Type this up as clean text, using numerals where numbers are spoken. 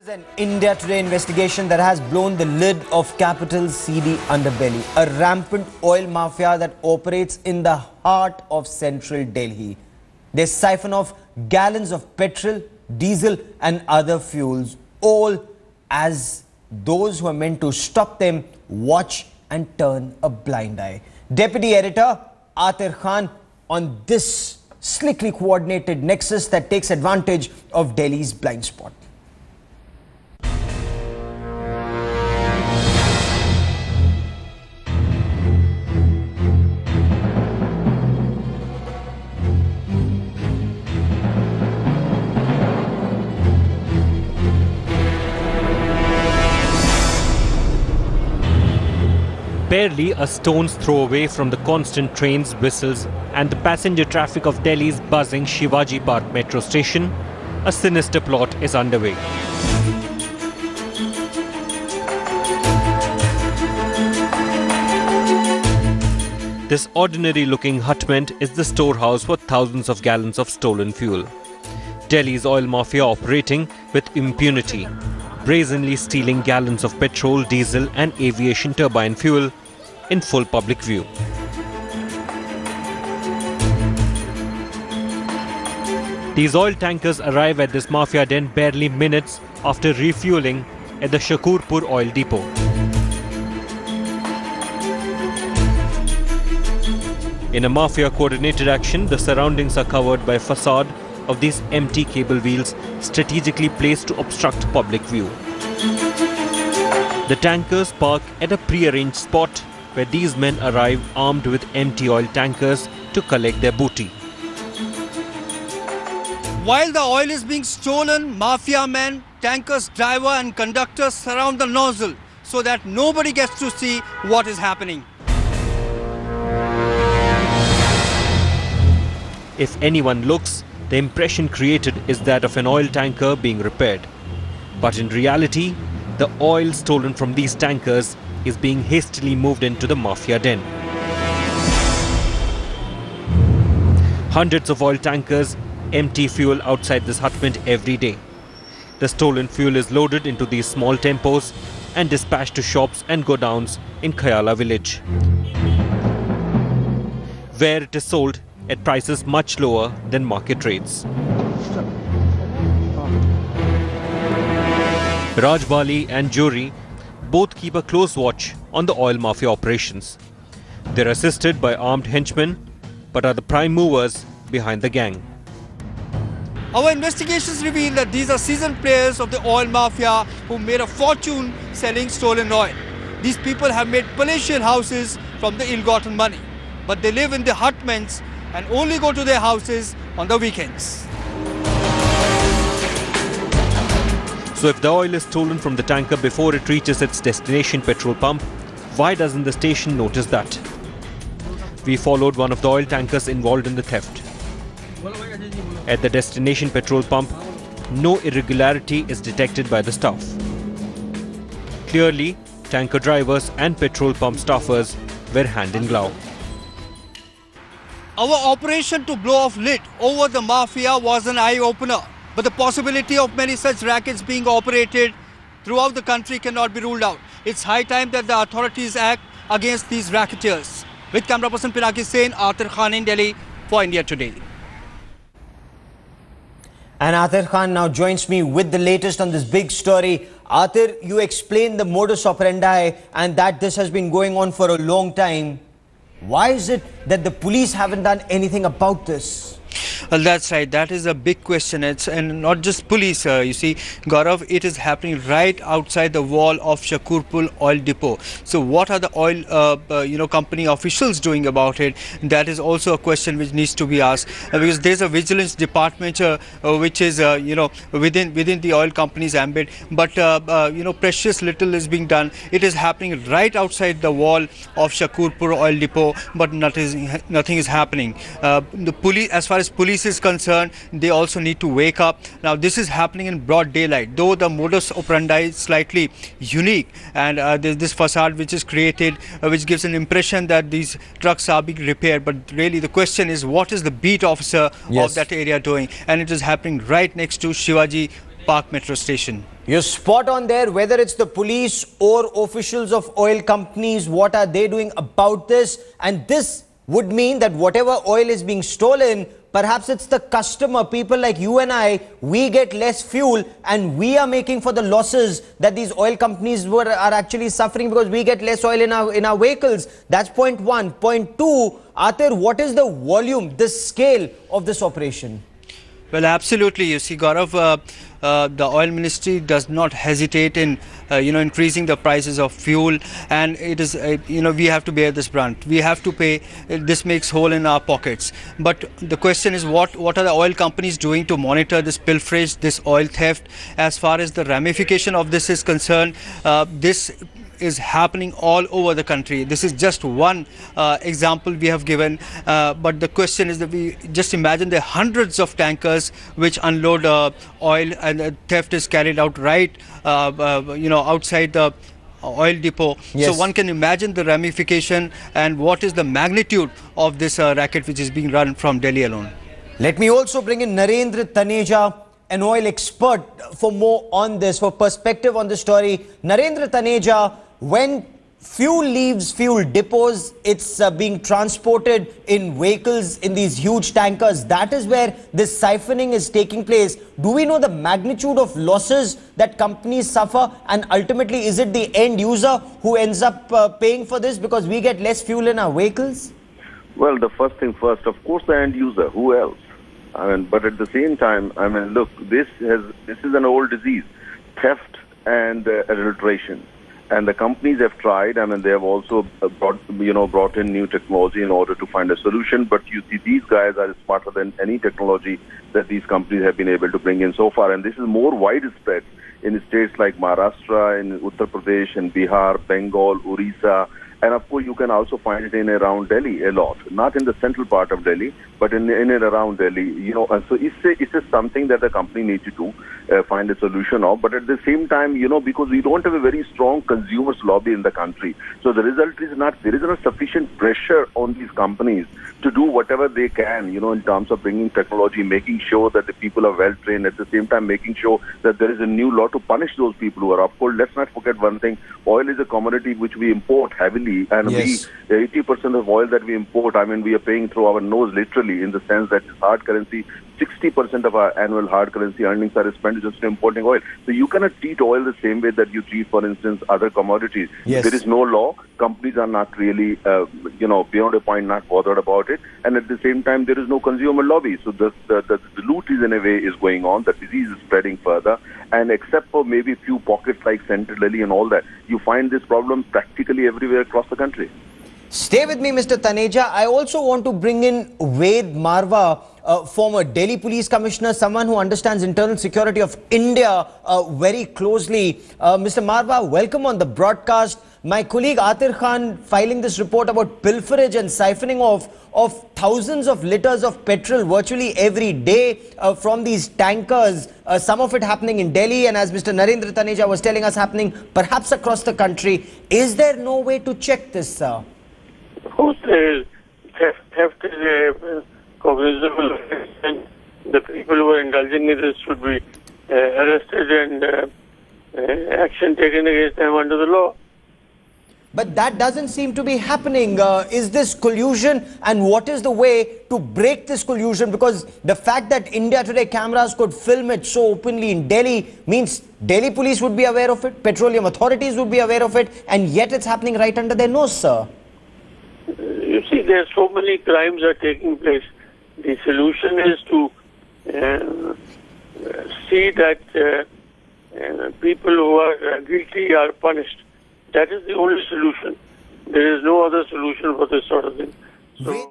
An India Today investigation that has blown the lid of capital's seedy underbelly. A rampant oil mafia that operates in the heart of central Delhi. They siphon off gallons of petrol, diesel and other fuels, all as those who are meant to stop them watch and turn a blind eye. Deputy Editor Atir Khan on this slickly coordinated nexus that takes advantage of Delhi's blind spot. Barely a stone's throw away from the constant trains, whistles and the passenger traffic of Delhi's buzzing Shivaji Park metro station, a sinister plot is underway. This ordinary-looking hutment is the storehouse for thousands of gallons of stolen fuel. Delhi's oil mafia operating with impunity, brazenly stealing gallons of petrol, diesel and aviation turbine fuel in full public view. These oil tankers arrive at this mafia den barely minutes after refueling at the Shakurpur oil depot. In a mafia coordinated action, the surroundings are covered by facade of these empty cable wheels strategically placed to obstruct public view. The tankers park at a pre-arranged spot where these men arrive armed with empty oil tankers to collect their booty. While the oil is being stolen, mafia men, tankers, driver and conductors surround the nozzle so that nobody gets to see what is happening. If anyone looks, the impression created is that of an oil tanker being repaired. But in reality, the oil stolen from these tankers is being hastily moved into the mafia den. Hundreds of oil tankers empty fuel outside this hutment every day. The stolen fuel is loaded into these small tempos and dispatched to shops and godowns in Khayala village, where it is sold at prices much lower than market rates. Raj Bali and Jury both keep a close watch on the oil mafia operations. They're assisted by armed henchmen, but are the prime movers behind the gang. Our investigations reveal that these are seasoned players of the oil mafia who made a fortune selling stolen oil. These people have made palatial houses from the ill-gotten money, but they live in the hutments and only go to their houses on the weekends. So if the oil is stolen from the tanker before it reaches its destination petrol pump, why doesn't the station notice that? We followed one of the oil tankers involved in the theft. At the destination petrol pump, no irregularity is detected by the staff. Clearly, tanker drivers and petrol pump staffers were hand in glove. Our operation to blow off lid over the mafia was an eye-opener, but the possibility of many such rackets being operated throughout the country cannot be ruled out. It's high time that the authorities act against these racketeers. With camera person Pinaki Sen, Atir Khan in Delhi for India Today. And Atir Khan now joins me with the latest on this big story. Atir, you explained the modus operandi and that this has been going on for a long time. Why is it that the police haven't done anything about this? Well, that's right. That is a big question. And not just police. You see, Gaurav, it is happening right outside the wall of Shakurpur oil depot. So what are the oil company officials doing about it? That is also a question which needs to be asked, because there's a vigilance department which is within the oil company's ambit, but precious little is being done. It is happening right outside the wall of Shakurpur oil depot, but nothing is happening. The police, as far as police is concerned, they also need to wake up. Now this is happening in broad daylight, though the modus operandi is slightly unique, and there's this facade which is created which gives an impression that these trucks are being repaired, but really the question is, what is the beat officer of that area doing? And it is happening right next to Shivaji Park metro station. You're spot on there, whether it's the police or officials of oil companies, what are they doing about this? And this would mean that whatever oil is being stolen, perhaps it's the customer, people like you and I, we get less fuel and we are making for the losses that these oil companies are actually suffering because we get less oil in our vehicles. That's point one. Point two, Atir, what is the volume, the scale of this operation? Well, absolutely. You see, Gaurav, the oil ministry does not hesitate in, increasing the prices of fuel, and it is, we have to bear this brunt. We have to pay. This makes hole in our pockets. But the question is, what are the oil companies doing to monitor this pilferage, this oil theft? As far as the ramification of this is concerned, this is happening all over the country. This is just one example we have given, but the question is that we just imagine there are hundreds of tankers which unload oil, and theft is carried out right outside the oil depot. Yes. So one can imagine the ramification and what is the magnitude of this racket which is being run from Delhi alone. Let me also bring in Narendra Taneja, an oil expert, for more on this, for perspective on the story. Narendra Taneja, when fuel leaves fuel depots, it's being transported in vehicles in these huge tankers. That is where this siphoning is taking place. Do we know the magnitude of losses that companies suffer, and ultimately is it the end user who ends up paying for this because we get less fuel in our vehicles? Well, the first thing first, of course, the end user. Who else? But at the same time, look, this is an old disease, theft and adulteration. And the companies have tried. They have also brought in new technology in order to find a solution. But you see, these guys are smarter than any technology that these companies have been able to bring in so far. And this is more widespread in states like Maharashtra, in Uttar Pradesh, in Bihar, Bengal, Orissa. And of course, you can also find it in and around Delhi a lot. Not in the central part of Delhi, but in and around Delhi. So it's something that the company needs to do, find a solution of. But at the same time, because we don't have a very strong consumers lobby in the country, so the result is there is not sufficient pressure on these companies to do whatever they can, in terms of bringing technology, making sure that the people are well trained. At the same time, making sure that there is a new law to punish those people who are up. Of course, let's not forget one thing: oil is a commodity which we import heavily. And yes, 80% of oil that we import, we are paying through our nose, literally, in the sense that it's hard currency. 60% of our annual hard currency earnings are spent just importing oil. So you cannot treat oil the same way that you treat, for instance, other commodities. Yes. There is no law. Companies are not really, beyond a point, not bothered about it. And at the same time, there is no consumer lobby. So the loot is, in a way, is going on. The disease is spreading further. And except for maybe a few pockets like Central Delhi and all that, you find this problem practically everywhere across the country. Stay with me, Mr. Taneja. I also want to bring in Ved Marwa, former Delhi Police Commissioner, someone who understands internal security of India very closely. Mr. Marwa, welcome on the broadcast. My colleague Atir Khan filing this report about pilferage and siphoning of thousands of liters of petrol virtually every day from these tankers. Some of it happening in Delhi, and as Mr. Narendra Taneja was telling us, happening perhaps across the country. Is there no way to check this, sir? Of course, theft is a cognizable offense, and the people who are indulging in this should be arrested and action taken against them under the law. But that doesn't seem to be happening. Is this collusion, and what is the way to break this collusion? Because the fact that India Today cameras could film it so openly in Delhi means Delhi police would be aware of it, petroleum authorities would be aware of it, and yet it's happening right under their nose, sir. You see, there are so many crimes are taking place. The solution is to see that people who are guilty are punished. That is the only solution. There is no other solution for this sort of thing. So